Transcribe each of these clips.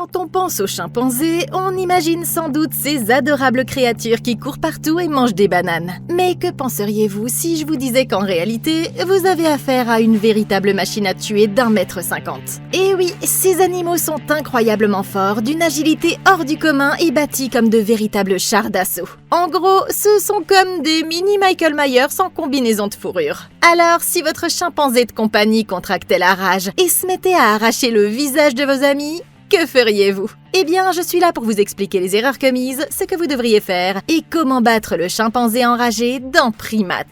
Quand on pense aux chimpanzés, on imagine sans doute ces adorables créatures qui courent partout et mangent des bananes. Mais que penseriez-vous si je vous disais qu'en réalité, vous avez affaire à une véritable machine à tuer d'1,50 m? Et oui, ces animaux sont incroyablement forts, d'une agilité hors du commun et bâtis comme de véritables chars d'assaut. En gros, ce sont comme des mini Michael Myers en combinaison de fourrure. Alors, si votre chimpanzé de compagnie contractait la rage et se mettait à arracher le visage de vos amis, que feriez-vous? Eh bien, je suis là pour vous expliquer les erreurs commises, ce que vous devriez faire et comment battre le chimpanzé enragé dans Primate.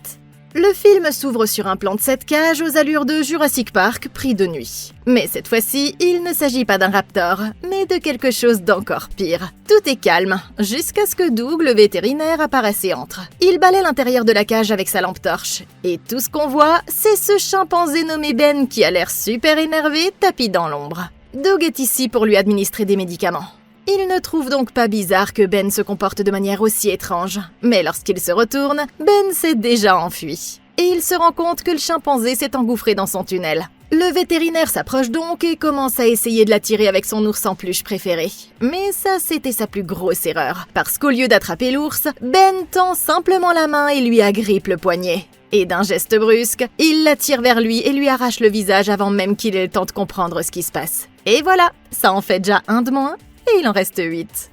Le film s'ouvre sur un plan de 7 cages aux allures de Jurassic Park pris de nuit. Mais cette fois-ci, il ne s'agit pas d'un raptor, mais de quelque chose d'encore pire. Tout est calme, jusqu'à ce que Doug, le vétérinaire, apparaisse et entre. Il balaie l'intérieur de la cage avec sa lampe torche. Et tout ce qu'on voit, c'est ce chimpanzé nommé Ben qui a l'air super énervé, tapi dans l'ombre. Doug est ici pour lui administrer des médicaments. Il ne trouve donc pas bizarre que Ben se comporte de manière aussi étrange. Mais lorsqu'il se retourne, Ben s'est déjà enfui. Et il se rend compte que le chimpanzé s'est engouffré dans son tunnel. Le vétérinaire s'approche donc et commence à essayer de l'attirer avec son ours en peluche préféré. Mais ça, c'était sa plus grosse erreur. Parce qu'au lieu d'attraper l'ours, Ben tend simplement la main et lui agrippe le poignet. Et d'un geste brusque, il l'attire vers lui et lui arrache le visage avant même qu'il ait le temps de comprendre ce qui se passe. Et voilà, ça en fait déjà un de moins. Et il en reste 8.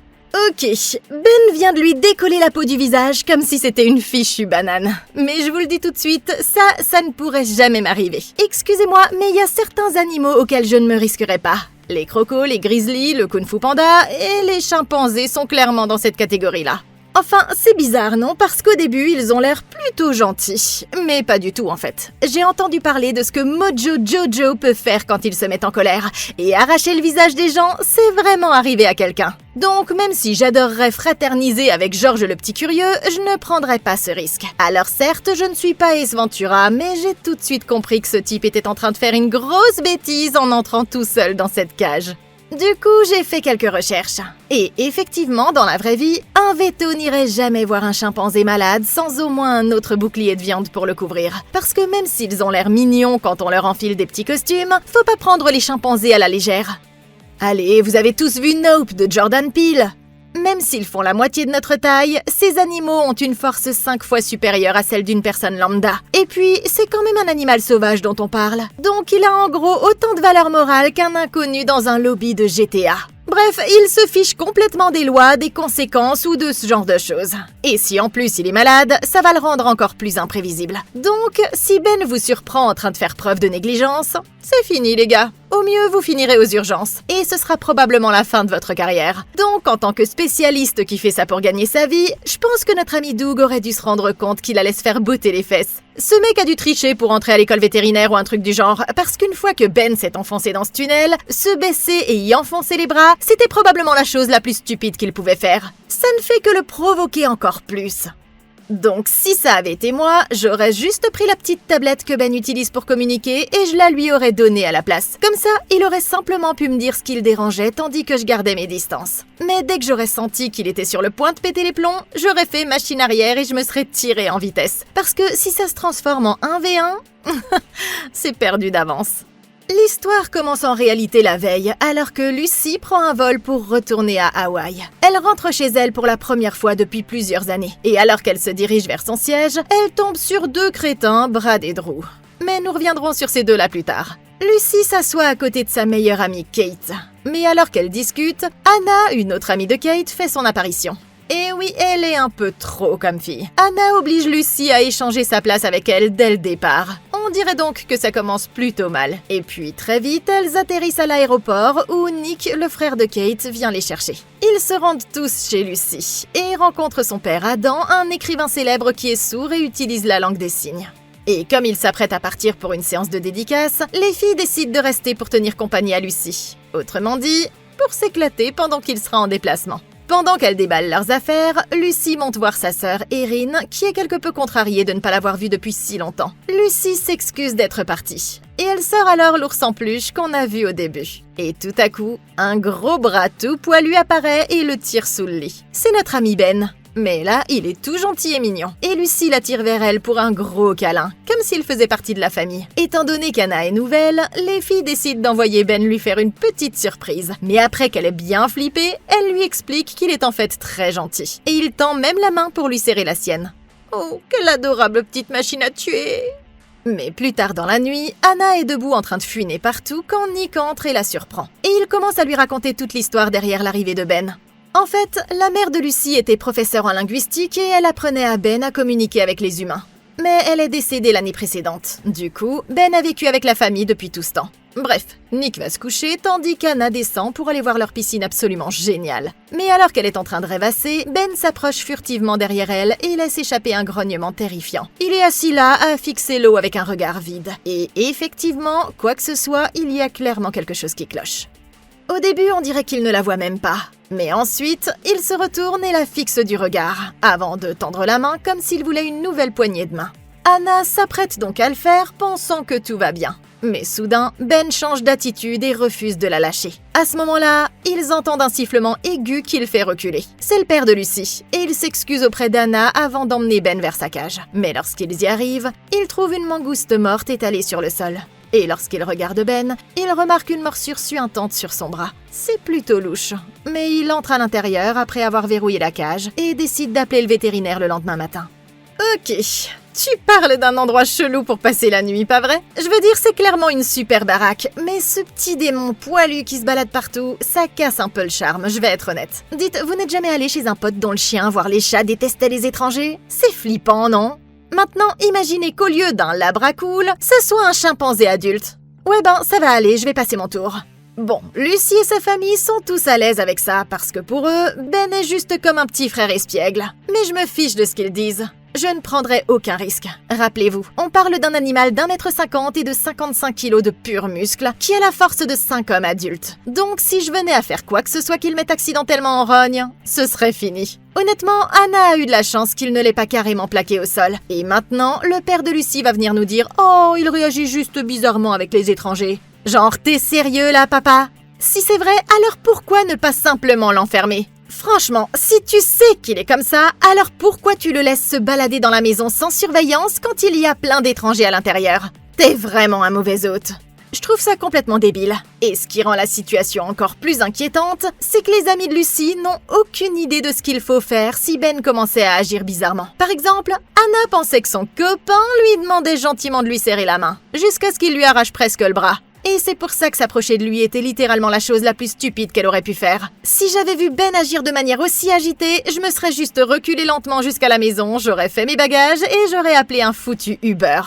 Ok, Ben vient de lui décoller la peau du visage comme si c'était une fichue banane. Mais je vous le dis tout de suite, ça ne pourrait jamais m'arriver. Excusez-moi, mais il y a certains animaux auxquels je ne me risquerais pas. Les crocos, les grizzlies, le kung-fu panda et les chimpanzés sont clairement dans cette catégorie-là. Enfin, c'est bizarre, non? Parce qu'au début, ils ont l'air plutôt gentils. Mais pas du tout, en fait. J'ai entendu parler de ce que Mojo Jojo peut faire quand il se met en colère. Et arracher le visage des gens, c'est vraiment arriver à quelqu'un. Donc, même si j'adorerais fraterniser avec Georges le petit curieux, je ne prendrais pas ce risque. Alors certes, je ne suis pas Ace Ventura, mais j'ai tout de suite compris que ce type était en train de faire une grosse bêtise en entrant tout seul dans cette cage. Du coup, j'ai fait quelques recherches. Et effectivement, dans la vraie vie, un véto n'irait jamais voir un chimpanzé malade sans au moins un autre bouclier de viande pour le couvrir. Parce que même s'ils ont l'air mignons quand on leur enfile des petits costumes, faut pas prendre les chimpanzés à la légère. Allez, vous avez tous vu Nope de Jordan Peele? Même s'ils font la moitié de notre taille, ces animaux ont une force 5 fois supérieure à celle d'une personne lambda. Et puis, c'est quand même un animal sauvage dont on parle. Donc il a en gros autant de valeur morale qu'un inconnu dans un lobby de GTA. Bref, il se fiche complètement des lois, des conséquences ou de ce genre de choses. Et si en plus il est malade, ça va le rendre encore plus imprévisible. Donc, si Ben vous surprend en train de faire preuve de négligence, c'est fini les gars. Au mieux, vous finirez aux urgences. Et ce sera probablement la fin de votre carrière. Donc, en tant que spécialiste qui fait ça pour gagner sa vie, je pense que notre ami Doug aurait dû se rendre compte qu'il allait se faire botter les fesses. Ce mec a dû tricher pour entrer à l'école vétérinaire ou un truc du genre, parce qu'une fois que Ben s'est enfoncé dans ce tunnel, se baisser et y enfoncer les bras, c'était probablement la chose la plus stupide qu'il pouvait faire. Ça ne fait que le provoquer encore plus. Donc si ça avait été moi, j'aurais juste pris la petite tablette que Ben utilise pour communiquer et je la lui aurais donnée à la place. Comme ça, il aurait simplement pu me dire ce qui le dérangeait tandis que je gardais mes distances. Mais dès que j'aurais senti qu'il était sur le point de péter les plombs, j'aurais fait machine arrière et je me serais tirée en vitesse. Parce que si ça se transforme en 1v1, c'est perdu d'avance. L'histoire commence en réalité la veille, alors que Lucy prend un vol pour retourner à Hawaï. Elle rentre chez elle pour la première fois depuis plusieurs années. Et alors qu'elle se dirige vers son siège, elle tombe sur 2 crétins, Brad et Drew. Mais nous reviendrons sur ces deux-là plus tard. Lucy s'assoit à côté de sa meilleure amie Kate. Mais alors qu'elle discute, Anna, une autre amie de Kate, fait son apparition. Et oui, elle est un peu trop comme fille. Anna oblige Lucy à échanger sa place avec elle dès le départ. On dirait donc que ça commence plutôt mal. Et puis très vite, elles atterrissent à l'aéroport où Nick, le frère de Kate, vient les chercher. Ils se rendent tous chez Lucy et rencontrent son père Adam, un écrivain célèbre qui est sourd et utilise la langue des signes. Et comme ils s'apprêtent à partir pour une séance de dédicace, les filles décident de rester pour tenir compagnie à Lucy. Autrement dit, pour s'éclater pendant qu'il sera en déplacement. Pendant qu'elles déballent leurs affaires, Lucy monte voir sa sœur Erin, qui est quelque peu contrariée de ne pas l'avoir vue depuis si longtemps. Lucy s'excuse d'être partie. Et elle sort alors l'ours en peluche qu'on a vu au début. Et tout à coup, un gros bras tout poilu apparaît et le tire sous le lit. C'est notre ami Ben. Mais là, il est tout gentil et mignon. Et Lucy l'attire vers elle pour un gros câlin, comme s'il faisait partie de la famille. Étant donné qu'Anna est nouvelle, les filles décident d'envoyer Ben lui faire une petite surprise. Mais après qu'elle ait bien flippé, elle lui explique qu'il est en fait très gentil. Et il tend même la main pour lui serrer la sienne. Oh, quelle adorable petite machine à tuer! Mais plus tard dans la nuit, Anna est debout en train de fuiner partout quand Nick entre et la surprend. Et il commence à lui raconter toute l'histoire derrière l'arrivée de Ben. En fait, la mère de Lucy était professeure en linguistique et elle apprenait à Ben à communiquer avec les humains. Mais elle est décédée l'année précédente. Du coup, Ben a vécu avec la famille depuis tout ce temps. Bref, Nick va se coucher tandis qu'Anna descend pour aller voir leur piscine absolument géniale. Mais alors qu'elle est en train de rêvasser, Ben s'approche furtivement derrière elle et laisse échapper un grognement terrifiant. Il est assis là à fixer l'eau avec un regard vide. Et effectivement, quoi que ce soit, il y a clairement quelque chose qui cloche. Au début, on dirait qu'il ne la voit même pas. Mais ensuite, il se retourne et la fixe du regard, avant de tendre la main comme s'il voulait une nouvelle poignée de main. Anna s'apprête donc à le faire, pensant que tout va bien. Mais soudain, Ben change d'attitude et refuse de la lâcher. À ce moment-là, ils entendent un sifflement aigu qui le fait reculer. C'est le père de Lucy, et il s'excuse auprès d'Anna avant d'emmener Ben vers sa cage. Mais lorsqu'ils y arrivent, ils trouvent une mangouste morte étalée sur le sol. Et lorsqu'il regarde Ben, il remarque une morsure suintante sur son bras. C'est plutôt louche. Mais il entre à l'intérieur après avoir verrouillé la cage et décide d'appeler le vétérinaire le lendemain matin. Ok, tu parles d'un endroit chelou pour passer la nuit, pas vrai? Je veux dire, c'est clairement une super baraque, mais ce petit démon poilu qui se balade partout, ça casse un peu le charme, je vais être honnête. Dites, vous n'êtes jamais allé chez un pote dont le chien, voire les chats, détestaient les étrangers? C'est flippant, non? Maintenant, imaginez qu'au lieu d'un labracool, ce soit un chimpanzé adulte. Ouais ben, ça va aller, je vais passer mon tour. Bon, Lucy et sa famille sont tous à l'aise avec ça, parce que pour eux, Ben est juste comme un petit frère espiègle. Mais je me fiche de ce qu'ils disent. Je ne prendrai aucun risque. Rappelez-vous, on parle d'un animal d'1,50 m et de 55 kg de pur muscle, qui a la force de 5 hommes adultes. Donc si je venais à faire quoi que ce soit qu'il mette accidentellement en rogne, ce serait fini. Honnêtement, Anna a eu de la chance qu'il ne l'ait pas carrément plaqué au sol. Et maintenant, le père de Lucy va venir nous dire « Oh, il réagit juste bizarrement avec les étrangers. » Genre, t'es sérieux là, papa? Si c'est vrai, alors pourquoi ne pas simplement l'enfermer? Franchement, si tu sais qu'il est comme ça, alors pourquoi tu le laisses se balader dans la maison sans surveillance quand il y a plein d'étrangers à l'intérieur? T'es vraiment un mauvais hôte. Je trouve ça complètement débile. Et ce qui rend la situation encore plus inquiétante, c'est que les amis de Lucy n'ont aucune idée de ce qu'il faut faire si Ben commençait à agir bizarrement. Par exemple, Anna pensait que son copain lui demandait gentiment de lui serrer la main, jusqu'à ce qu'il lui arrache presque le bras. Et c'est pour ça que s'approcher de lui était littéralement la chose la plus stupide qu'elle aurait pu faire. Si j'avais vu Ben agir de manière aussi agitée, je me serais juste reculée lentement jusqu'à la maison, j'aurais fait mes bagages et j'aurais appelé un foutu Uber.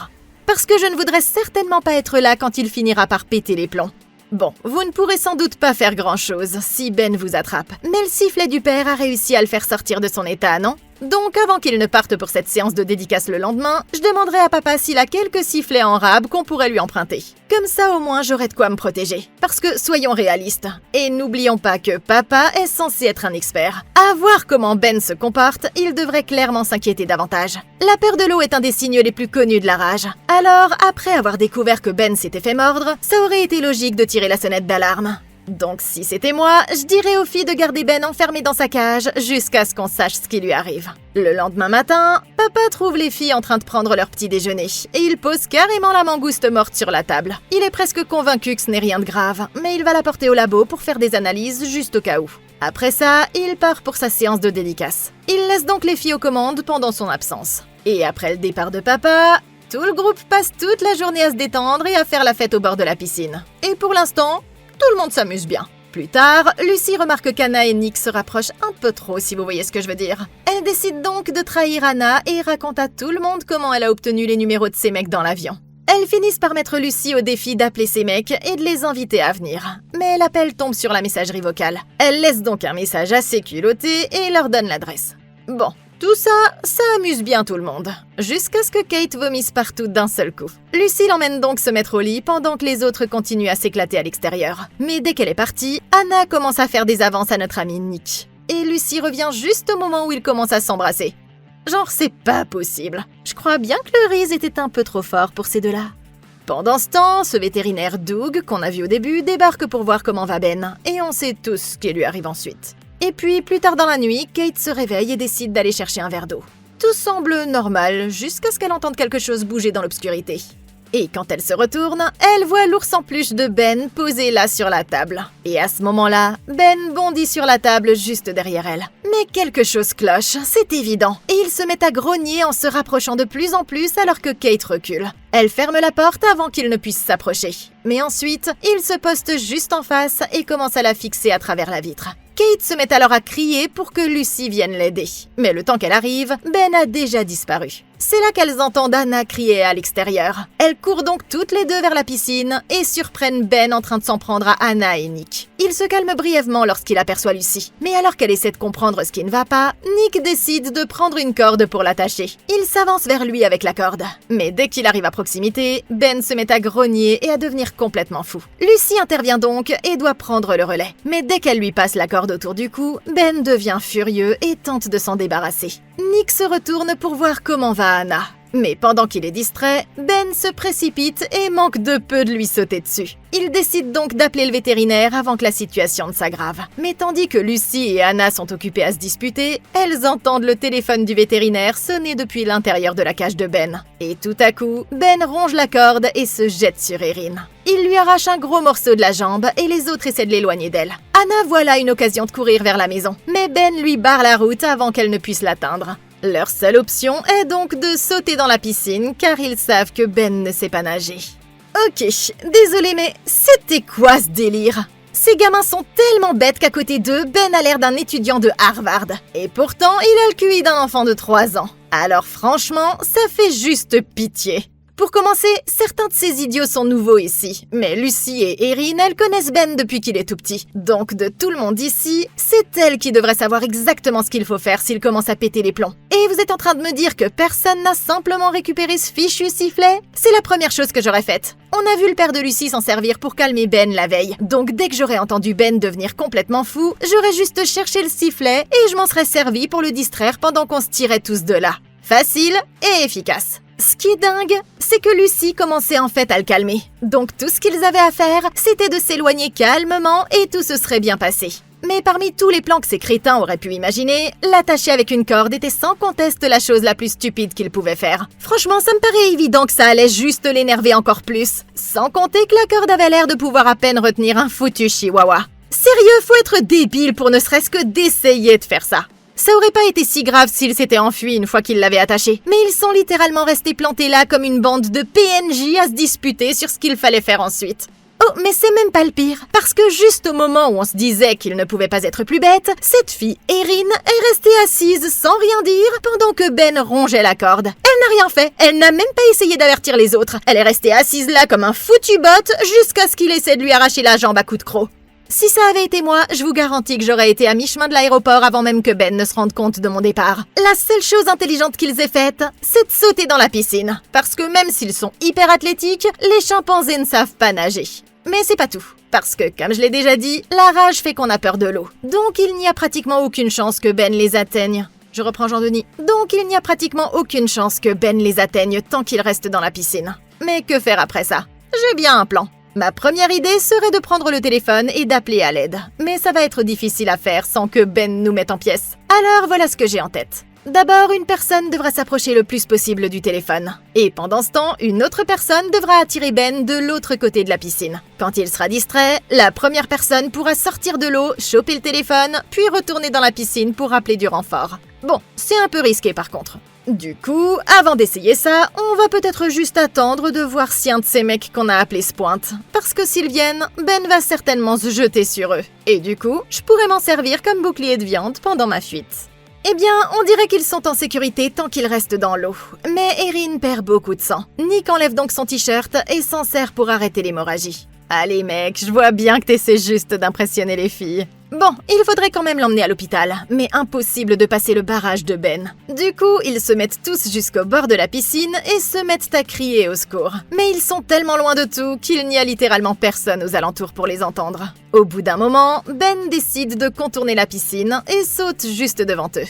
Parce que je ne voudrais certainement pas être là quand il finira par péter les plombs. Bon, vous ne pourrez sans doute pas faire grand-chose si Ben vous attrape. Mais le sifflet du père a réussi à le faire sortir de son état, non? Donc avant qu'il ne parte pour cette séance de dédicace le lendemain, je demanderai à papa s'il a quelques sifflets en rab qu'on pourrait lui emprunter. Comme ça au moins j'aurai de quoi me protéger. Parce que soyons réalistes. Et n'oublions pas que papa est censé être un expert. À voir comment Ben se comporte, il devrait clairement s'inquiéter davantage. La peur de l'eau est un des signes les plus connus de la rage. Alors, après avoir découvert que Ben s'était fait mordre, ça aurait été logique de tirer la sonnette d'alarme. Donc si c'était moi, je dirais aux filles de garder Ben enfermé dans sa cage jusqu'à ce qu'on sache ce qui lui arrive. Le lendemain matin, papa trouve les filles en train de prendre leur petit déjeuner et il pose carrément la mangouste morte sur la table. Il est presque convaincu que ce n'est rien de grave, mais il va la porter au labo pour faire des analyses juste au cas où. Après ça, il part pour sa séance de dédicace. Il laisse donc les filles aux commandes pendant son absence. Et après le départ de papa, tout le groupe passe toute la journée à se détendre et à faire la fête au bord de la piscine. Et pour l'instant, tout le monde s'amuse bien. Plus tard, Lucy remarque qu'Anna et Nick se rapprochent un peu trop, si vous voyez ce que je veux dire. Elle décide donc de trahir Anna et raconte à tout le monde comment elle a obtenu les numéros de ses mecs dans l'avion. Elles finissent par mettre Lucy au défi d'appeler ses mecs et de les inviter à venir. Mais l'appel tombe sur la messagerie vocale. Elle laisse donc un message assez culotté et leur donne l'adresse. Bon. Tout ça, ça amuse bien tout le monde, jusqu'à ce que Kate vomisse partout d'un seul coup. Lucy l'emmène donc se mettre au lit pendant que les autres continuent à s'éclater à l'extérieur. Mais dès qu'elle est partie, Anna commence à faire des avances à notre ami Nick. Et Lucy revient juste au moment où ils commencent à s'embrasser. Genre, c'est pas possible. Je crois bien que le Reese était un peu trop fort pour ces deux-là. Pendant ce temps, ce vétérinaire Doug, qu'on a vu au début, débarque pour voir comment va Ben. Et on sait tous ce qui lui arrive ensuite. Et puis, plus tard dans la nuit, Kate se réveille et décide d'aller chercher un verre d'eau. Tout semble normal, jusqu'à ce qu'elle entende quelque chose bouger dans l'obscurité. Et quand elle se retourne, elle voit l'ours en peluche de Ben posé là sur la table. Et à ce moment-là, Ben bondit sur la table juste derrière elle. Mais quelque chose cloche, c'est évident. Et il se met à grogner en se rapprochant de plus en plus alors que Kate recule. Elle ferme la porte avant qu'il ne puisse s'approcher. Mais ensuite, il se poste juste en face et commence à la fixer à travers la vitre. Kate se met alors à crier pour que Lucy vienne l'aider. Mais le temps qu'elle arrive, Ben a déjà disparu. C'est là qu'elles entendent Anna crier à l'extérieur. Elles courent donc toutes les deux vers la piscine et surprennent Ben en train de s'en prendre à Anna et Nick. Il se calme brièvement lorsqu'il aperçoit Lucy. Mais alors qu'elle essaie de comprendre ce qui ne va pas, Nick décide de prendre une corde pour l'attacher. Il s'avance vers lui avec la corde. Mais dès qu'il arrive à proximité, Ben se met à grogner et à devenir complètement fou. Lucy intervient donc et doit prendre le relais. Mais dès qu'elle lui passe la corde autour du cou, Ben devient furieux et tente de s'en débarrasser. Nick se retourne pour voir comment va Anna. Mais pendant qu'il est distrait, Ben se précipite et manque de peu de lui sauter dessus. Il décide donc d'appeler le vétérinaire avant que la situation ne s'aggrave. Mais tandis que Lucy et Anna sont occupées à se disputer, elles entendent le téléphone du vétérinaire sonner depuis l'intérieur de la cage de Ben. Et tout à coup, Ben ronge la corde et se jette sur Erin. Il lui arrache un gros morceau de la jambe et les autres essaient de l'éloigner d'elle. Anna voit là une occasion de courir vers la maison, mais Ben lui barre la route avant qu'elle ne puisse l'atteindre. Leur seule option est donc de sauter dans la piscine car ils savent que Ben ne sait pas nager. Ok, désolé mais c'était quoi ce délire ? Ces gamins sont tellement bêtes qu'à côté d'eux, Ben a l'air d'un étudiant de Harvard. Et pourtant, il a le QI d'un enfant de 3 ans. Alors franchement, ça fait juste pitié. Pour commencer, certains de ces idiots sont nouveaux ici, mais Lucy et Erin, elles connaissent Ben depuis qu'il est tout petit. Donc de tout le monde ici, c'est elle qui devrait savoir exactement ce qu'il faut faire s'il commence à péter les plombs. Et vous êtes en train de me dire que personne n'a simplement récupéré ce fichu sifflet ? C'est la première chose que j'aurais faite. On a vu le père de Lucy s'en servir pour calmer Ben la veille. Donc dès que j'aurais entendu Ben devenir complètement fou, j'aurais juste cherché le sifflet et je m'en serais servi pour le distraire pendant qu'on se tirait tous de là. Facile et efficace. Ce qui est dingue, c'est que Lucy commençait en fait à le calmer. Donc tout ce qu'ils avaient à faire, c'était de s'éloigner calmement et tout se serait bien passé. Mais parmi tous les plans que ces crétins auraient pu imaginer, l'attacher avec une corde était sans conteste la chose la plus stupide qu'ils pouvaient faire. Franchement, ça me paraît évident que ça allait juste l'énerver encore plus. Sans compter que la corde avait l'air de pouvoir à peine retenir un foutu chihuahua. Sérieux, faut être débile pour ne serait-ce que d'essayer de faire ça. Ça aurait pas été si grave s'ils s'étaient enfuis une fois qu'ils l'avaient attaché. Mais ils sont littéralement restés plantés là comme une bande de PNJ à se disputer sur ce qu'il fallait faire ensuite. Oh, mais c'est même pas le pire. Parce que juste au moment où on se disait qu'ils ne pouvaient pas être plus bêtes, cette fille, Erin, est restée assise sans rien dire pendant que Ben rongeait la corde. Elle n'a rien fait. Elle n'a même pas essayé d'avertir les autres. Elle est restée assise là comme un foutu bot jusqu'à ce qu'il essaie de lui arracher la jambe à coups de croc. Si ça avait été moi, je vous garantis que j'aurais été à mi-chemin de l'aéroport avant même que Ben ne se rende compte de mon départ. La seule chose intelligente qu'ils aient faite, c'est de sauter dans la piscine. Parce que même s'ils sont hyper athlétiques, les chimpanzés ne savent pas nager. Mais c'est pas tout. Parce que, comme je l'ai déjà dit, la rage fait qu'on a peur de l'eau. Donc il n'y a pratiquement aucune chance que Ben les atteigne. Je reprends Jean-Denis. Donc il n'y a pratiquement aucune chance que Ben les atteigne tant qu'il reste dans la piscine. Mais que faire après ça ? J'ai bien un plan. Ma première idée serait de prendre le téléphone et d'appeler à l'aide. Mais ça va être difficile à faire sans que Ben nous mette en pièces. Alors voilà ce que j'ai en tête. D'abord, une personne devra s'approcher le plus possible du téléphone. Et pendant ce temps, une autre personne devra attirer Ben de l'autre côté de la piscine. Quand il sera distrait, la première personne pourra sortir de l'eau, choper le téléphone, puis retourner dans la piscine pour appeler du renfort. Bon, c'est un peu risqué par contre. Du coup, avant d'essayer ça, on va peut-être juste attendre de voir si un de ces mecs qu'on a appelés se pointe. Parce que s'ils viennent, Ben va certainement se jeter sur eux. Et du coup, je pourrais m'en servir comme bouclier de viande pendant ma fuite. Eh bien, on dirait qu'ils sont en sécurité tant qu'ils restent dans l'eau. Mais Erin perd beaucoup de sang. Nick enlève donc son t-shirt et s'en sert pour arrêter l'hémorragie. Allez mec, je vois bien que t'essaies juste d'impressionner les filles. Bon, il faudrait quand même l'emmener à l'hôpital, mais impossible de passer le barrage de Ben. Du coup, ils se mettent tous jusqu'au bord de la piscine et se mettent à crier au secours. Mais ils sont tellement loin de tout qu'il n'y a littéralement personne aux alentours pour les entendre. Au bout d'un moment, Ben décide de contourner la piscine et saute juste devant eux.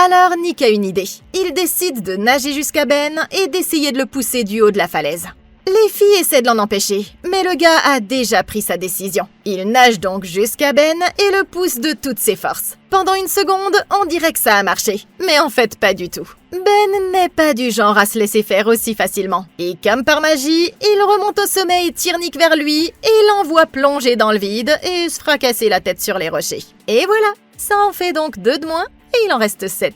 Alors Nick a une idée. Il décide de nager jusqu'à Ben et d'essayer de le pousser du haut de la falaise. Les filles essaient de l'en empêcher, mais le gars a déjà pris sa décision. Il nage donc jusqu'à Ben et le pousse de toutes ses forces. Pendant une seconde, on dirait que ça a marché, mais en fait pas du tout. Ben n'est pas du genre à se laisser faire aussi facilement. Et comme par magie, il remonte au sommet et tire Nick vers lui et l'envoie plonger dans le vide et se fracasser la tête sur les rochers. Et voilà, ça en fait donc 2 de moins et il en reste 7.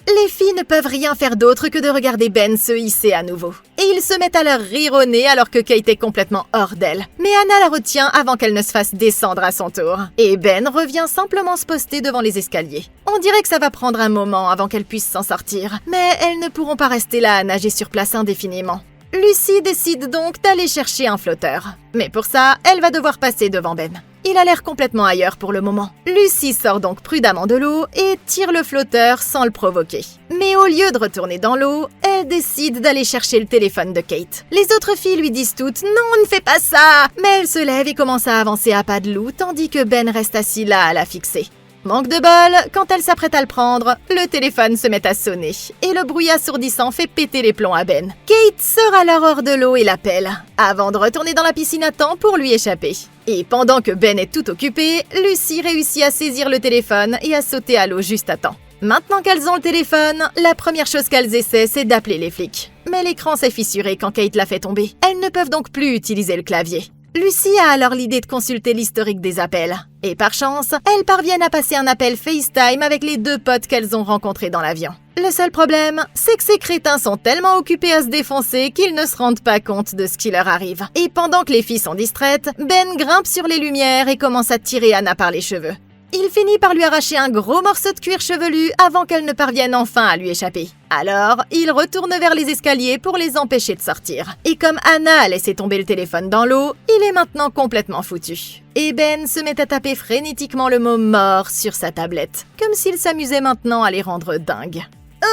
Les filles ne peuvent rien faire d'autre que de regarder Ben se hisser à nouveau. Et ils se mettent à leur rire au nez alors que Kate est complètement hors d'elle. Mais Anna la retient avant qu'elle ne se fasse descendre à son tour. Et Ben revient simplement se poster devant les escaliers. On dirait que ça va prendre un moment avant qu'elle puisse s'en sortir. Mais elles ne pourront pas rester là à nager sur place indéfiniment. Lucy décide donc d'aller chercher un flotteur. Mais pour ça, elle va devoir passer devant Ben. Il a l'air complètement ailleurs pour le moment. Lucy sort donc prudemment de l'eau et tire le flotteur sans le provoquer. Mais au lieu de retourner dans l'eau, elle décide d'aller chercher le téléphone de Kate. Les autres filles lui disent toutes « Non, ne fais pas ça !» Mais elle se lève et commence à avancer à pas de loup tandis que Ben reste assis là à la fixer. Manque de bol, quand elle s'apprête à le prendre, le téléphone se met à sonner et le bruit assourdissant fait péter les plombs à Ben. Kate sort alors hors de l'eau et l'appelle, avant de retourner dans la piscine à temps pour lui échapper. Et pendant que Ben est tout occupé, Lucy réussit à saisir le téléphone et à sauter à l'eau juste à temps. Maintenant qu'elles ont le téléphone, la première chose qu'elles essaient, c'est d'appeler les flics. Mais l'écran s'est fissuré quand Kate l'a fait tomber. Elles ne peuvent donc plus utiliser le clavier. Lucy a alors l'idée de consulter l'historique des appels. Et par chance, elles parviennent à passer un appel FaceTime avec les 2 potes qu'elles ont rencontrés dans l'avion. Le seul problème, c'est que ces crétins sont tellement occupés à se défoncer qu'ils ne se rendent pas compte de ce qui leur arrive. Et pendant que les filles sont distraites, Ben grimpe sur les lumières et commence à tirer Anna par les cheveux. Il finit par lui arracher un gros morceau de cuir chevelu avant qu'elle ne parvienne enfin à lui échapper. Alors, il retourne vers les escaliers pour les empêcher de sortir. Et comme Anna a laissé tomber le téléphone dans l'eau, il est maintenant complètement foutu. Et Ben se met à taper frénétiquement le mot « mort » sur sa tablette, comme s'il s'amusait maintenant à les rendre dingues.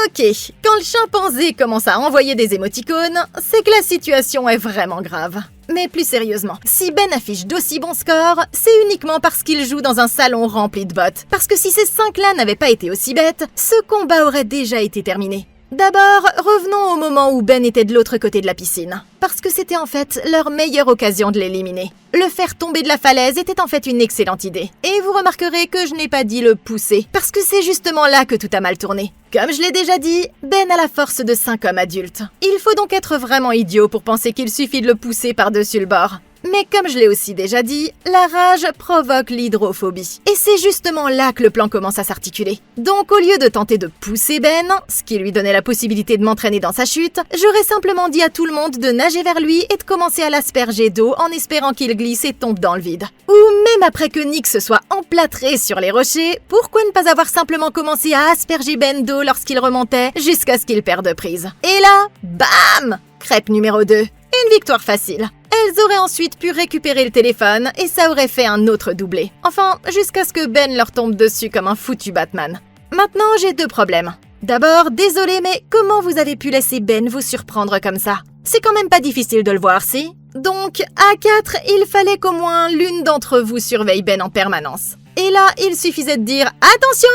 Ok, quand le chimpanzé commence à envoyer des émoticônes, c'est que la situation est vraiment grave. Mais plus sérieusement, si Ben affiche d'aussi bons scores, c'est uniquement parce qu'il joue dans un salon rempli de bots. Parce que si ces 5-là n'avaient pas été aussi bêtes, ce combat aurait déjà été terminé. D'abord, revenons au moment où Ben était de l'autre côté de la piscine. Parce que c'était en fait leur meilleure occasion de l'éliminer. Le faire tomber de la falaise était en fait une excellente idée. Et vous remarquerez que je n'ai pas dit le pousser, parce que c'est justement là que tout a mal tourné. Comme je l'ai déjà dit, Ben a la force de 5 hommes adultes. Il faut donc être vraiment idiot pour penser qu'il suffit de le pousser par-dessus le bord. Mais comme je l'ai aussi déjà dit, la rage provoque l'hydrophobie. Et c'est justement là que le plan commence à s'articuler. Donc au lieu de tenter de pousser Ben, ce qui lui donnait la possibilité de m'entraîner dans sa chute, j'aurais simplement dit à tout le monde de nager vers lui et de commencer à l'asperger d'eau en espérant qu'il glisse et tombe dans le vide. Ou même après que Nick se soit emplâtré sur les rochers, pourquoi ne pas avoir simplement commencé à asperger Ben d'eau lorsqu'il remontait jusqu'à ce qu'il perde prise. Et là, bam! Crêpe numéro 2. Une victoire facile. Elles auraient ensuite pu récupérer le téléphone et ça aurait fait un autre doublé. Enfin, jusqu'à ce que Ben leur tombe dessus comme un foutu Batman. Maintenant, j'ai 2 problèmes. D'abord, désolé, mais comment vous avez pu laisser Ben vous surprendre comme ça? C'est quand même pas difficile de le voir, si? Donc, à 4, il fallait qu'au moins l'une d'entre vous surveille Ben en permanence. Et là, il suffisait de dire « Attention !»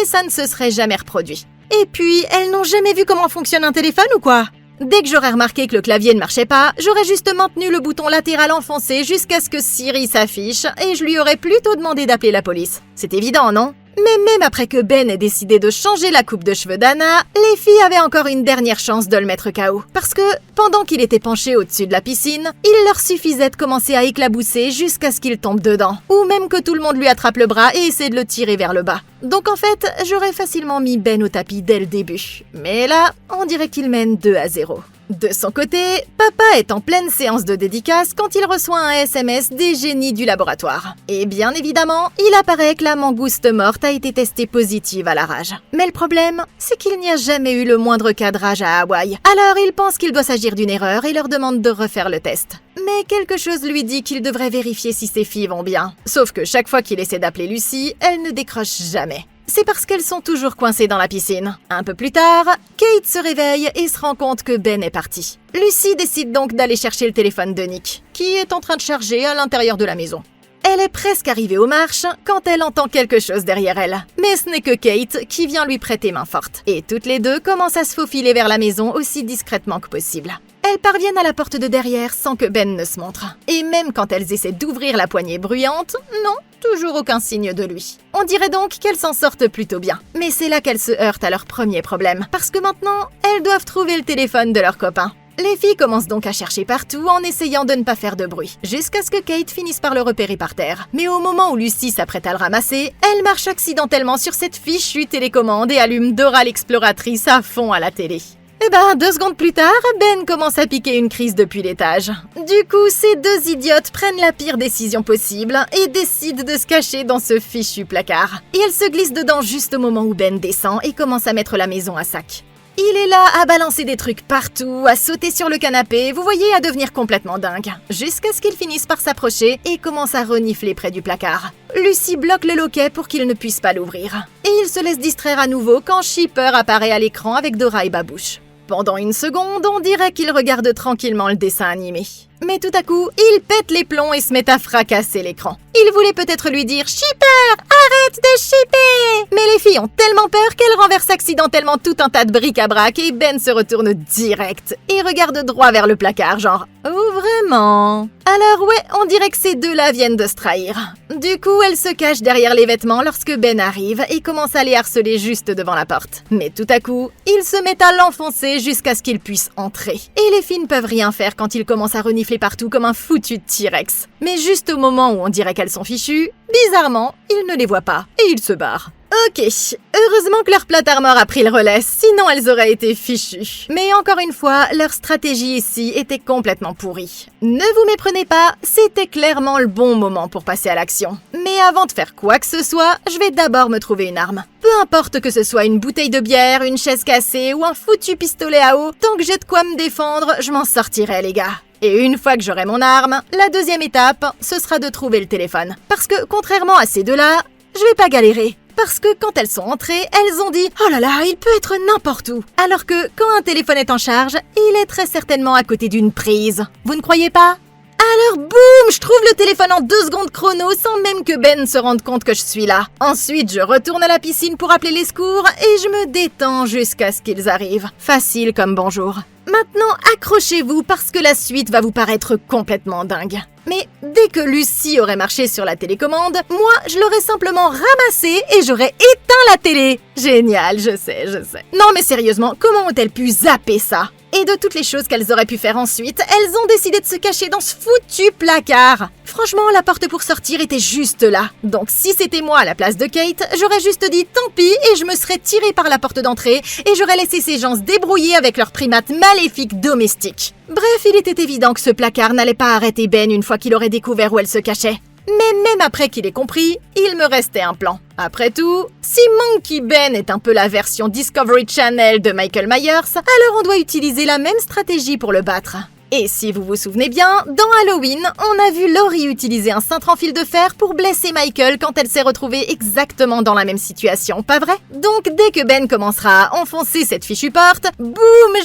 et ça ne se serait jamais reproduit. Et puis, elles n'ont jamais vu comment fonctionne un téléphone ou quoi? Dès que j'aurais remarqué que le clavier ne marchait pas, j'aurais juste maintenu le bouton latéral enfoncé jusqu'à ce que Siri s'affiche et je lui aurais plutôt demandé d'appeler la police. C'est évident, non? Mais même après que Ben ait décidé de changer la coupe de cheveux d'Anna, les filles avaient encore une dernière chance de le mettre KO. Parce que, pendant qu'il était penché au-dessus de la piscine, il leur suffisait de commencer à éclabousser jusqu'à ce qu'il tombe dedans. Ou même que tout le monde lui attrape le bras et essaie de le tirer vers le bas. Donc en fait, j'aurais facilement mis Ben au tapis dès le début. Mais là, on dirait qu'il mène 2-0. De son côté, papa est en pleine séance de dédicace quand il reçoit un SMS des génies du laboratoire. Et bien évidemment, il apparaît que la mangouste morte a été testée positive à la rage. Mais le problème, c'est qu'il n'y a jamais eu le moindre cas de rage à Hawaï. Alors il pense qu'il doit s'agir d'une erreur et leur demande de refaire le test. Mais quelque chose lui dit qu'il devrait vérifier si ses filles vont bien. Sauf que chaque fois qu'il essaie d'appeler Lucy, elle ne décroche jamais. C'est parce qu'elles sont toujours coincées dans la piscine. Un peu plus tard, Kate se réveille et se rend compte que Ben est parti. Lucy décide donc d'aller chercher le téléphone de Nick, qui est en train de charger à l'intérieur de la maison. Elle est presque arrivée aux marches quand elle entend quelque chose derrière elle. Mais ce n'est que Kate qui vient lui prêter main forte. Et toutes les deux commencent à se faufiler vers la maison aussi discrètement que possible. Elles parviennent à la porte de derrière sans que Ben ne se montre. Et même quand elles essaient d'ouvrir la poignée bruyante, non, toujours aucun signe de lui. On dirait donc qu'elles s'en sortent plutôt bien. Mais c'est là qu'elles se heurtent à leur premier problème, parce que maintenant, elles doivent trouver le téléphone de leur copain. Les filles commencent donc à chercher partout en essayant de ne pas faire de bruit, jusqu'à ce que Kate finisse par le repérer par terre. Mais au moment où Lucy s'apprête à le ramasser, elle marche accidentellement sur cette fichue télécommande et allume Dora l'exploratrice à fond à la télé. Eh ben, 2 secondes plus tard, Ben commence à piquer une crise depuis l'étage. Du coup, ces 2 idiotes prennent la pire décision possible et décident de se cacher dans ce fichu placard. Et elles se glissent dedans juste au moment où Ben descend et commence à mettre la maison à sac. Il est là à balancer des trucs partout, à sauter sur le canapé, vous voyez, à devenir complètement dingue. Jusqu'à ce qu'il finisse par s'approcher et commence à renifler près du placard. Lucy bloque le loquet pour qu'il ne puisse pas l'ouvrir. Et il se laisse distraire à nouveau quand Shipper apparaît à l'écran avec Dora et Babouche. Pendant une seconde, on dirait qu'il regarde tranquillement le dessin animé. Mais tout à coup, il pète les plombs et se met à fracasser l'écran. Il voulait peut-être lui dire « Shipper, arrête de shipper !» Mais les filles ont tellement peur qu'elles renversent accidentellement tout un tas de bric-à-brac et Ben se retourne direct et regarde droit vers le placard, genre « Oh, vraiment ?» Alors ouais, on dirait que ces deux-là viennent de se trahir. Du coup, elle se cache derrière les vêtements lorsque Ben arrive et commence à les harceler juste devant la porte. Mais tout à coup, il se met à l'enfoncer jusqu'à ce qu'il puisse entrer. Et les filles ne peuvent rien faire quand il commence à renifler partout comme un foutu T-Rex. Mais juste au moment où on dirait qu'elles sont fichues, bizarrement, il ne les voit pas et il se barre. Ok, heureusement que leur plate armor a pris le relais, sinon elles auraient été fichues. Mais encore une fois, leur stratégie ici était complètement pourrie. Ne vous méprenez pas, c'était clairement le bon moment pour passer à l'action. Mais avant de faire quoi que ce soit, je vais d'abord me trouver une arme. Peu importe que ce soit une bouteille de bière, une chaise cassée ou un foutu pistolet à eau, tant que j'ai de quoi me défendre, je m'en sortirai les gars. Et une fois que j'aurai mon arme, la deuxième étape, ce sera de trouver le téléphone. Parce que contrairement à ces deux-là, je vais pas galérer. Parce que quand elles sont entrées, elles ont dit « Oh là là, il peut être n'importe où !» Alors que quand un téléphone est en charge, il est très certainement à côté d'une prise. Vous ne croyez pas ? Alors boum, je trouve le téléphone en 2 secondes chrono sans même que Ben se rende compte que je suis là. Ensuite, je retourne à la piscine pour appeler les secours et je me détends jusqu'à ce qu'ils arrivent. Facile comme bonjour. Maintenant, accrochez-vous parce que la suite va vous paraître complètement dingue. Mais dès que Lucy aurait marché sur la télécommande, moi, je l'aurais simplement ramassée et j'aurais éteint la télé. Génial, je sais. Non mais sérieusement, comment ont-elles pu zapper ça ? Et de toutes les choses qu'elles auraient pu faire ensuite, elles ont décidé de se cacher dans ce foutu placard. Franchement, la porte pour sortir était juste là. Donc si c'était moi à la place de Kate, j'aurais juste dit tant pis et je me serais tirée par la porte d'entrée et j'aurais laissé ces gens se débrouiller avec leurs primates maléfiques domestiques. Bref, il était évident que ce placard n'allait pas arrêter Ben une fois qu'il aurait découvert où elle se cachait. Mais même après qu'il ait compris, il me restait un plan. Après tout, si Monkey Ben est un peu la version Discovery Channel de Michael Myers, alors on doit utiliser la même stratégie pour le battre. Et si vous vous souvenez bien, dans Halloween, on a vu Laurie utiliser un cintre en fil de fer pour blesser Michael quand elle s'est retrouvée exactement dans la même situation, pas vrai? Donc dès que Ben commencera à enfoncer cette fichue porte, boum,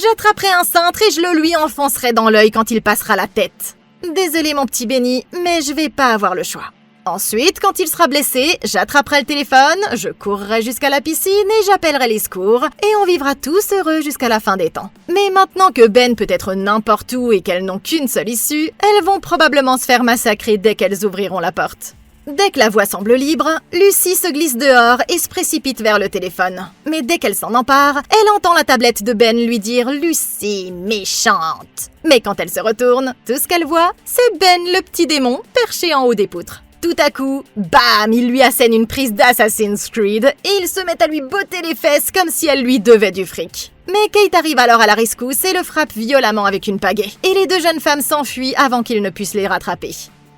j'attraperai un cintre et je le lui enfoncerai dans l'œil quand il passera la tête. Désolé mon petit Benny, mais je vais pas avoir le choix. Ensuite, quand il sera blessé, j'attraperai le téléphone, je courrai jusqu'à la piscine et j'appellerai les secours, et on vivra tous heureux jusqu'à la fin des temps. Mais maintenant que Ben peut être n'importe où et qu'elles n'ont qu'une seule issue, elles vont probablement se faire massacrer dès qu'elles ouvriront la porte. Dès que la voie semble libre, Lucy se glisse dehors et se précipite vers le téléphone. Mais dès qu'elle s'en empare, elle entend la tablette de Ben lui dire « Lucy, méchante !» Mais quand elle se retourne, tout ce qu'elle voit, c'est Ben le petit démon perché en haut des poutres. Tout à coup, bam, il lui assène une prise d'Assassin's Creed et ils se mettent à lui botter les fesses comme si elle lui devait du fric. Mais Kate arrive alors à la rescousse et le frappe violemment avec une pagaie. Et les deux jeunes femmes s'enfuient avant qu'il ne puisse les rattraper.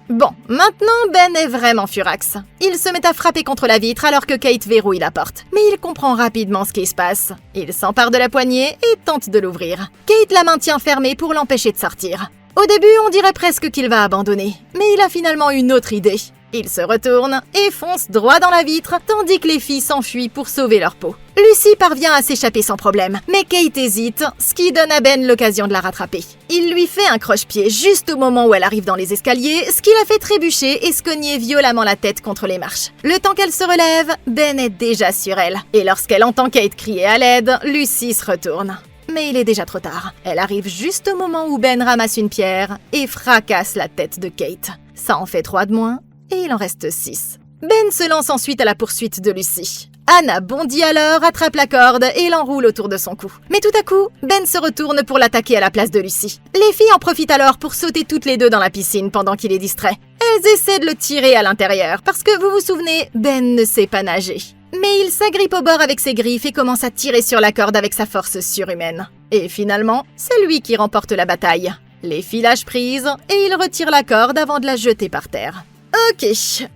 Bon, maintenant Ben est vraiment furax. Il se met à frapper contre la vitre alors que Kate verrouille la porte. Mais il comprend rapidement ce qui se passe. Il s'empare de la poignée et tente de l'ouvrir. Kate la maintient fermée pour l'empêcher de sortir. Au début, on dirait presque qu'il va abandonner. Mais il a finalement une autre idée. Il se retourne et fonce droit dans la vitre, tandis que les filles s'enfuient pour sauver leur peau. Lucy parvient à s'échapper sans problème, mais Kate hésite, ce qui donne à Ben l'occasion de la rattraper. Il lui fait un croche-pied juste au moment où elle arrive dans les escaliers, ce qui la fait trébucher et se cogner violemment la tête contre les marches. Le temps qu'elle se relève, Ben est déjà sur elle. Et lorsqu'elle entend Kate crier à l'aide, Lucy se retourne. mais il est déjà trop tard. Elle arrive juste au moment où Ben ramasse une pierre et fracasse la tête de Kate. Ça en fait 3 de moins, et il en reste 6. Ben se lance ensuite à la poursuite de Lucy. Anna bondit alors, attrape la corde et l'enroule autour de son cou. Mais tout à coup, Ben se retourne pour l'attaquer à la place de Lucy. Les filles en profitent alors pour sauter toutes les deux dans la piscine pendant qu'il est distrait. Elles essaient de le tirer à l'intérieur, parce que vous vous souvenez, Ben ne sait pas nager. Mais il s'agrippe au bord avec ses griffes et commence à tirer sur la corde avec sa force surhumaine. Et finalement, c'est lui qui remporte la bataille. Les filles lâchent prise et il retire la corde avant de la jeter par terre. Ok,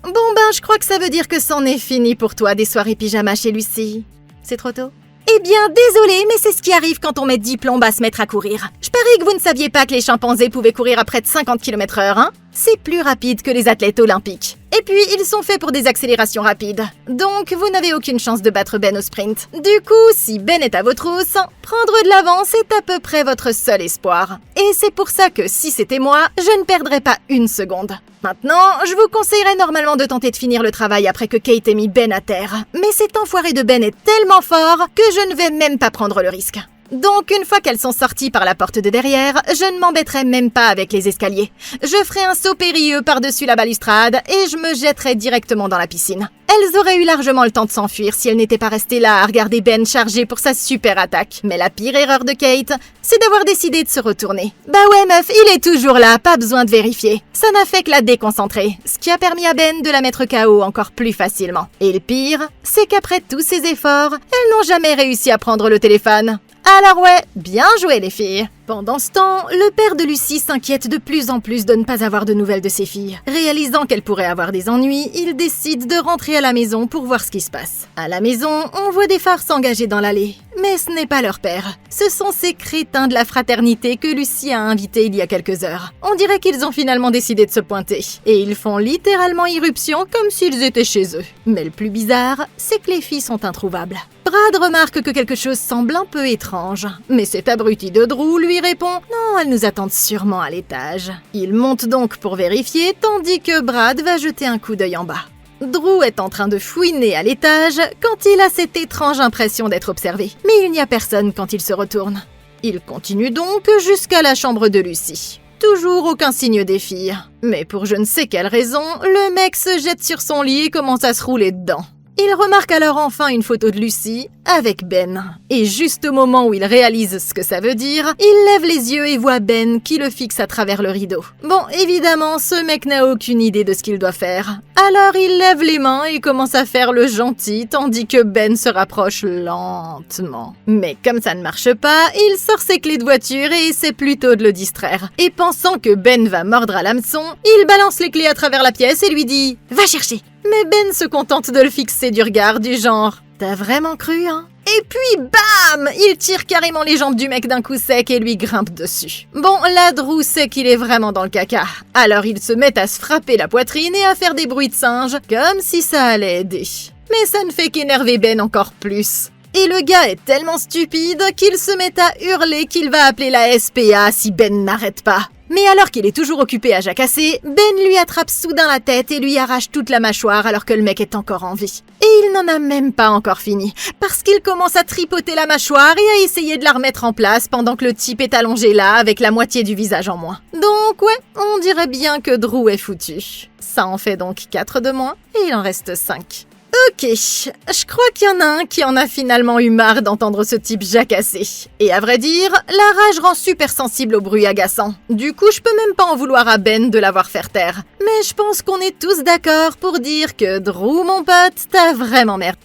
bon ben je crois que ça veut dire que c'en est fini pour toi des soirées pyjama chez Lucy. C'est trop tôt? Eh bien, désolé, mais c'est ce qui arrive quand on met 10 plombes à se mettre à courir. Je parie que vous ne saviez pas que les chimpanzés pouvaient courir à près de 50 km/h, hein? C'est plus rapide que les athlètes olympiques. Et puis, ils sont faits pour des accélérations rapides. Donc, vous n'avez aucune chance de battre Ben au sprint. Du coup, si Ben est à vos trousses, prendre de l'avance est à peu près votre seul espoir. Et c'est pour ça que, si c'était moi, je ne perdrais pas une seconde. Maintenant, je vous conseillerais normalement de tenter de finir le travail après que Kate ait mis Ben à terre. Mais cet enfoiré de Ben est tellement fort que je ne vais même pas prendre le risque. Donc, une fois qu'elles sont sorties par la porte de derrière, je ne m'embêterai même pas avec les escaliers. Je ferai un saut périlleux par-dessus la balustrade et je me jetterai directement dans la piscine. Elles auraient eu largement le temps de s'enfuir si elles n'étaient pas restées là à regarder Ben charger pour sa super attaque. Mais la pire erreur de Kate, c'est d'avoir décidé de se retourner. Bah ouais meuf, il est toujours là, pas besoin de vérifier. Ça n'a fait que la déconcentrer, ce qui a permis à Ben de la mettre KO encore plus facilement. Et le pire, c'est qu'après tous ces efforts, elles n'ont jamais réussi à prendre le téléphone. Alors ouais, bien joué les filles. Pendant ce temps, le père de Lucy s'inquiète de plus en plus de ne pas avoir de nouvelles de ses filles. Réalisant qu'elles pourraient avoir des ennuis, il décide de rentrer à la maison pour voir ce qui se passe. À la maison, on voit des phares s'engager dans l'allée. Mais ce n'est pas leur père. Ce sont ces crétins de la fraternité que Lucy a invités il y a quelques heures. On dirait qu'ils ont finalement décidé de se pointer. Et ils font littéralement irruption comme s'ils étaient chez eux. Mais le plus bizarre, c'est que les filles sont introuvables. Brad remarque que quelque chose semble un peu étrange. Mais cet abruti de Drew lui répond « Non, elles nous attendent sûrement à l'étage ». Il monte donc pour vérifier, tandis que Brad va jeter un coup d'œil en bas. Drew est en train de fouiner à l'étage quand il a cette étrange impression d'être observé. Mais il n'y a personne quand il se retourne. Il continue donc jusqu'à la chambre de Lucy. Toujours aucun signe des filles. Mais pour je ne sais quelle raison, le mec se jette sur son lit et commence à se rouler dedans. Il remarque alors enfin une photo de Lucy avec Ben. Et juste au moment où il réalise ce que ça veut dire, il lève les yeux et voit Ben qui le fixe à travers le rideau. Bon, évidemment, ce mec n'a aucune idée de ce qu'il doit faire. Alors il lève les mains et commence à faire le gentil, tandis que Ben se rapproche lentement. Mais comme ça ne marche pas, il sort ses clés de voiture et essaie plutôt de le distraire. Et pensant que Ben va mordre à l'hameçon, il balance les clés à travers la pièce et lui dit « Va chercher !» Mais Ben se contente de le fixer du regard du genre « T'as vraiment cru, hein ?» Et puis bam! Il tire carrément les jambes du mec d'un coup sec et lui grimpe dessus. Bon, là, Drew sait qu'il est vraiment dans le caca. Alors il se met à se frapper la poitrine et à faire des bruits de singe, comme si ça allait aider. Mais ça ne fait qu'énerver Ben encore plus. Et le gars est tellement stupide qu'il se met à hurler qu'il va appeler la SPA si Ben n'arrête pas. Mais alors qu'il est toujours occupé à jacasser, Ben lui attrape soudain la tête et lui arrache toute la mâchoire alors que le mec est encore en vie. Et il n'en a même pas encore fini, parce qu'il commence à tripoter la mâchoire et à essayer de la remettre en place pendant que le type est allongé là avec la moitié du visage en moins. Donc ouais, on dirait bien que Drew est foutu. Ça en fait donc 4 de moins et il en reste 5. Ok, je crois qu'il y en a un qui en a finalement eu marre d'entendre ce type jacasser. Et à vrai dire, la rage rend super sensible au bruit agaçant. Du coup, je peux même pas en vouloir à Ben de l'avoir fait taire. Mais je pense qu'on est tous d'accord pour dire que Drew, mon pote, t'as vraiment merdé.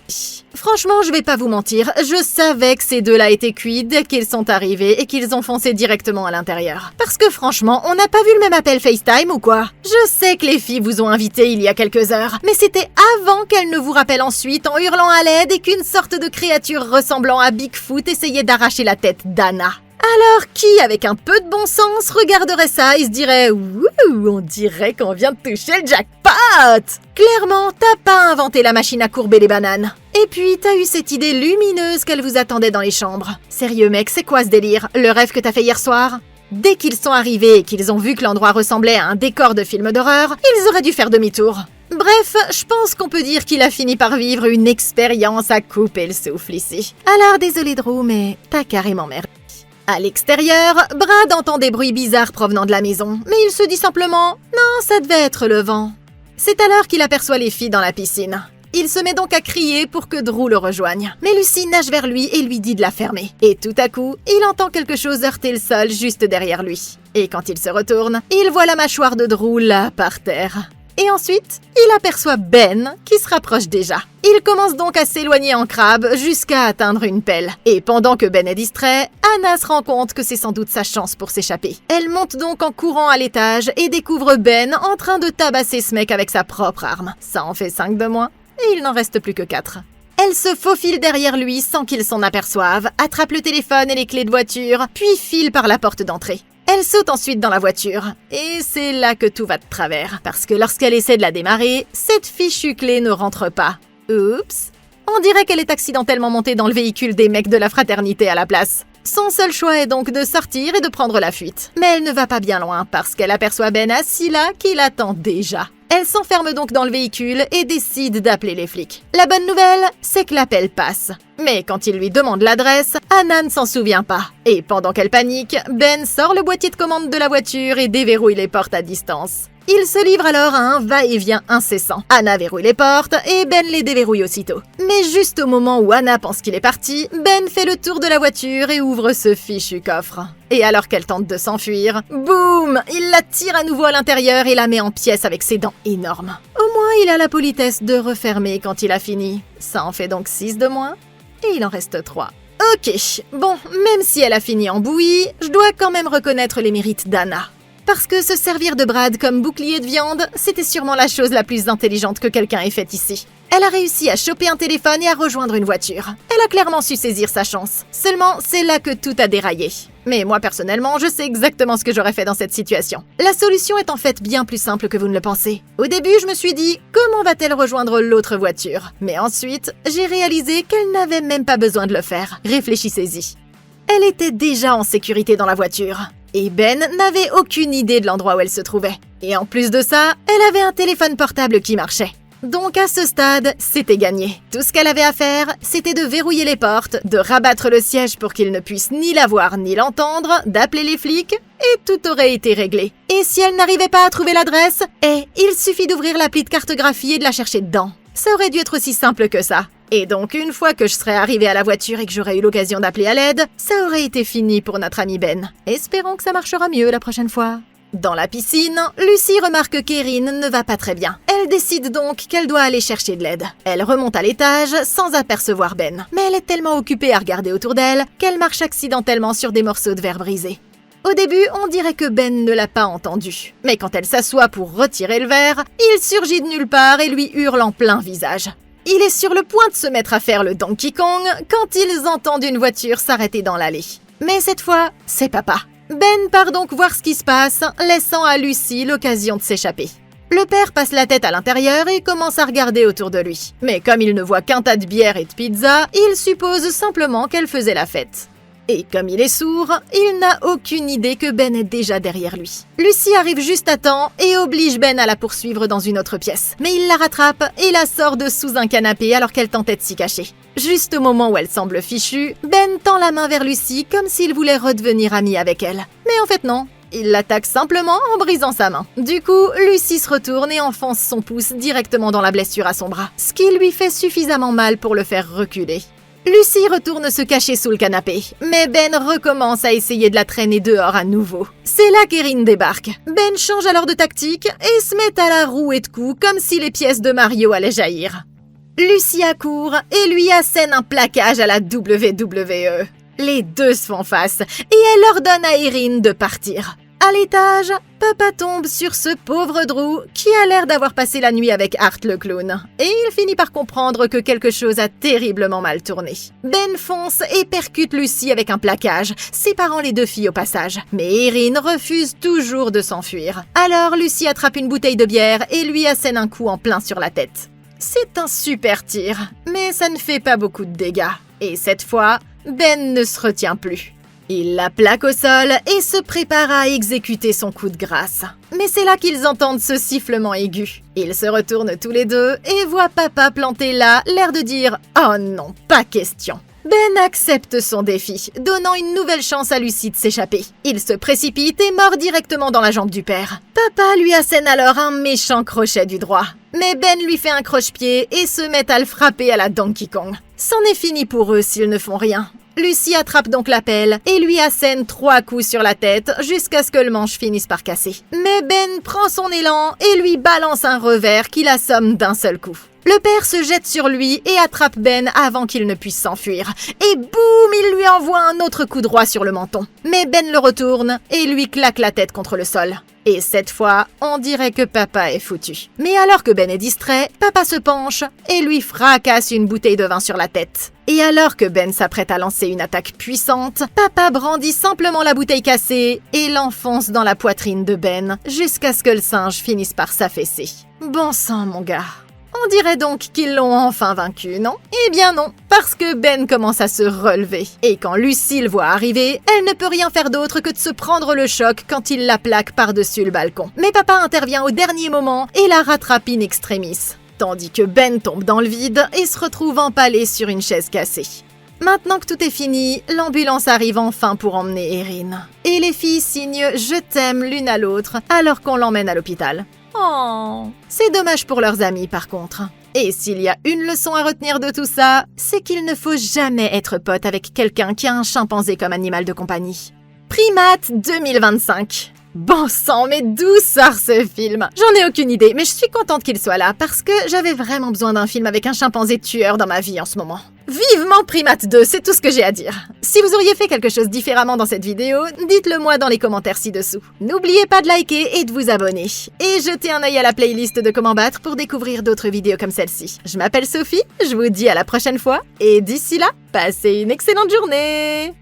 Franchement, je vais pas vous mentir, je savais que ces deux-là étaient cuits dès qu'ils sont arrivés et qu'ils ont foncé directement à l'intérieur. Parce que franchement, on n'a pas vu le même appel FaceTime ou quoi? Je sais que les filles vous ont invité il y a quelques heures, mais c'était avant qu'elles ne vous rappellent ensuite en hurlant à l'aide et qu'une sorte de créature ressemblant à Bigfoot essayait d'arracher la tête d'Anna. Alors qui, avec un peu de bon sens, regarderait ça et se dirait « Wouh, on dirait qu'on vient de toucher le jackpot !» Clairement, t'as pas inventé la machine à courber les bananes. Et puis, t'as eu cette idée lumineuse qu'elle vous attendait dans les chambres. Sérieux mec, c'est quoi ce délire? Le rêve que t'as fait hier soir? Dès qu'ils sont arrivés et qu'ils ont vu que l'endroit ressemblait à un décor de film d'horreur, ils auraient dû faire demi-tour. Bref, je pense qu'on peut dire qu'il a fini par vivre une expérience à couper le souffle ici. Alors désolé Drew, mais t'as carrément merdé. À l'extérieur, Brad entend des bruits bizarres provenant de la maison, mais il se dit simplement « Non, ça devait être le vent ». C'est alors qu'il aperçoit les filles dans la piscine. Il se met donc à crier pour que Drew le rejoigne. Mais Lucy nage vers lui et lui dit de la fermer. Et tout à coup, il entend quelque chose heurter le sol juste derrière lui. Et quand il se retourne, il voit la mâchoire de Drew là par terre. Et ensuite, il aperçoit Ben qui se rapproche déjà. Il commence donc à s'éloigner en crabe jusqu'à atteindre une pelle. Et pendant que Ben est distrait, Anna se rend compte que c'est sans doute sa chance pour s'échapper. Elle monte donc en courant à l'étage et découvre Ben en train de tabasser ce mec avec sa propre arme. Ça en fait 5 de moins. Et il n'en reste plus que 4. Elle se faufile derrière lui sans qu'il s'en aperçoive, attrape le téléphone et les clés de voiture, puis file par la porte d'entrée. Elle saute ensuite dans la voiture. Et c'est là que tout va de travers. Parce que lorsqu'elle essaie de la démarrer, cette fichue clé ne rentre pas. Oups. On dirait qu'elle est accidentellement montée dans le véhicule des mecs de la fraternité à la place. Son seul choix est donc de sortir et de prendre la fuite. Mais elle ne va pas bien loin parce qu'elle aperçoit Ben assis là qui l'attend déjà. Elle s'enferme donc dans le véhicule et décide d'appeler les flics. La bonne nouvelle, c'est que l'appel passe. Mais quand il lui demande l'adresse, Anna ne s'en souvient pas. Et pendant qu'elle panique, Ben sort le boîtier de commande de la voiture et déverrouille les portes à distance. Il se livre alors à un va-et-vient incessant. Anna verrouille les portes et Ben les déverrouille aussitôt. Mais juste au moment où Anna pense qu'il est parti, Ben fait le tour de la voiture et ouvre ce fichu coffre. Et alors qu'elle tente de s'enfuir, boum! Il la tire à nouveau à l'intérieur et la met en pièces avec ses dents énormes. Au moins, il a la politesse de refermer quand il a fini. Ça en fait donc 6 de moins. Et il en reste 3. Ok, bon, même si elle a fini en bouillie, je dois quand même reconnaître les mérites d'Anna. Parce que se servir de Brad comme bouclier de viande, c'était sûrement la chose la plus intelligente que quelqu'un ait faite ici. Elle a réussi à choper un téléphone et à rejoindre une voiture. Elle a clairement su saisir sa chance. Seulement, c'est là que tout a déraillé. Mais moi, personnellement, je sais exactement ce que j'aurais fait dans cette situation. La solution est en fait bien plus simple que vous ne le pensez. Au début, je me suis dit, comment va-t-elle rejoindre l'autre voiture? Mais ensuite, j'ai réalisé qu'elle n'avait même pas besoin de le faire. Réfléchissez-y. Elle était déjà en sécurité dans la voiture. Et Ben n'avait aucune idée de l'endroit où elle se trouvait. Et en plus de ça, elle avait un téléphone portable qui marchait. Donc à ce stade, c'était gagné. Tout ce qu'elle avait à faire, c'était de verrouiller les portes, de rabattre le siège pour qu'il ne puisse ni la voir ni l'entendre, d'appeler les flics, et tout aurait été réglé. Et si elle n'arrivait pas à trouver l'adresse, il suffit d'ouvrir l'appli de cartographie et de la chercher dedans. Ça aurait dû être aussi simple que ça. Et donc, une fois que je serais arrivée à la voiture et que j'aurais eu l'occasion d'appeler à l'aide, ça aurait été fini pour notre ami Ben. Espérons que ça marchera mieux la prochaine fois. Dans la piscine, Lucy remarque qu'Erin ne va pas très bien. Elle décide donc qu'elle doit aller chercher de l'aide. Elle remonte à l'étage sans apercevoir Ben. Mais elle est tellement occupée à regarder autour d'elle qu'elle marche accidentellement sur des morceaux de verre brisés. Au début, on dirait que Ben ne l'a pas entendu. Mais quand elle s'assoit pour retirer le verre, il surgit de nulle part et lui hurle en plein visage. Il est sur le point de se mettre à faire le Donkey Kong quand ils entendent une voiture s'arrêter dans l'allée. Mais cette fois, c'est papa. Ben part donc voir ce qui se passe, laissant à Lucy l'occasion de s'échapper. Le père passe la tête à l'intérieur et commence à regarder autour de lui. Mais comme il ne voit qu'un tas de bière et de pizza, il suppose simplement qu'elle faisait la fête. Et comme il est sourd, il n'a aucune idée que Ben est déjà derrière lui. Lucy arrive juste à temps et oblige Ben à la poursuivre dans une autre pièce. Mais il la rattrape et la sort de sous un canapé alors qu'elle tentait de s'y cacher. Juste au moment où elle semble fichue, Ben tend la main vers Lucy comme s'il voulait redevenir ami avec elle. Mais en fait non, il l'attaque simplement en brisant sa main. Du coup, Lucy se retourne et enfonce son pouce directement dans la blessure à son bras, ce qui lui fait suffisamment mal pour le faire reculer. Lucy retourne se cacher sous le canapé, mais Ben recommence à essayer de la traîner dehors à nouveau. C'est là qu'Erin débarque. Ben change alors de tactique et se met à la rouer de coups comme si les pièces de Mario allaient jaillir. Lucy accourt et lui assène un plaquage à la WWE. Les deux se font face et elle ordonne à Erin de partir. À l'étage, papa tombe sur ce pauvre Drew qui a l'air d'avoir passé la nuit avec Art le clown. Et il finit par comprendre que quelque chose a terriblement mal tourné. Ben fonce et percute Lucy avec un plaquage, séparant les deux filles au passage. Mais Erin refuse toujours de s'enfuir. Alors Lucy attrape une bouteille de bière et lui assène un coup en plein sur la tête. C'est un super tir, mais ça ne fait pas beaucoup de dégâts. Et cette fois, Ben ne se retient plus. Il la plaque au sol et se prépare à exécuter son coup de grâce. Mais c'est là qu'ils entendent ce sifflement aigu. Ils se retournent tous les deux et voient papa planté là, l'air de dire « Oh non, pas question !» Ben accepte son défi, donnant une nouvelle chance à Lucy de s'échapper. Il se précipite et mord directement dans la jambe du père. Papa lui assène alors un méchant crochet du droit. Mais Ben lui fait un croche-pied et se met à le frapper à la Donkey Kong. C'en est fini pour eux s'ils ne font rien. Lucy attrape donc la pelle et lui assène 3 coups sur la tête jusqu'à ce que le manche finisse par casser. Mais Ben prend son élan et lui balance un revers qui l'assomme d'un seul coup. Le père se jette sur lui et attrape Ben avant qu'il ne puisse s'enfuir. Et boum, il lui envoie un autre coup droit sur le menton. Mais Ben le retourne et lui claque la tête contre le sol. Et cette fois, on dirait que papa est foutu. Mais alors que Ben est distrait, papa se penche et lui fracasse une bouteille de vin sur la tête. Et alors que Ben s'apprête à lancer une attaque puissante, papa brandit simplement la bouteille cassée et l'enfonce dans la poitrine de Ben jusqu'à ce que le singe finisse par s'affaisser. Bon sang, mon gars. On dirait donc qu'ils l'ont enfin vaincu, non? Eh bien non, parce que Ben commence à se relever. Et quand Lucy le voit arriver, elle ne peut rien faire d'autre que de se prendre le choc quand il la plaque par-dessus le balcon. Mais papa intervient au dernier moment et la rattrape in extremis. Tandis que Ben tombe dans le vide et se retrouve empalé sur une chaise cassée. Maintenant que tout est fini, l'ambulance arrive enfin pour emmener Erin. Et les filles signent « Je t'aime » l'une à l'autre alors qu'on l'emmène à l'hôpital. Oh, c'est dommage pour leurs amis par contre. Et s'il y a une leçon à retenir de tout ça, c'est qu'il ne faut jamais être pote avec quelqu'un qui a un chimpanzé comme animal de compagnie. Primate 2025. Bon sang, mais d'où sort ce film? J'en ai aucune idée, mais je suis contente qu'il soit là parce que j'avais vraiment besoin d'un film avec un chimpanzé tueur dans ma vie en ce moment. Vivement Primate 2, c'est tout ce que j'ai à dire. Si vous auriez fait quelque chose différemment dans cette vidéo, dites-le moi dans les commentaires ci-dessous. N'oubliez pas de liker et de vous abonner. Et jetez un œil à la playlist de Comment battre pour découvrir d'autres vidéos comme celle-ci. Je m'appelle Sophie, je vous dis à la prochaine fois, et d'ici là, passez une excellente journée!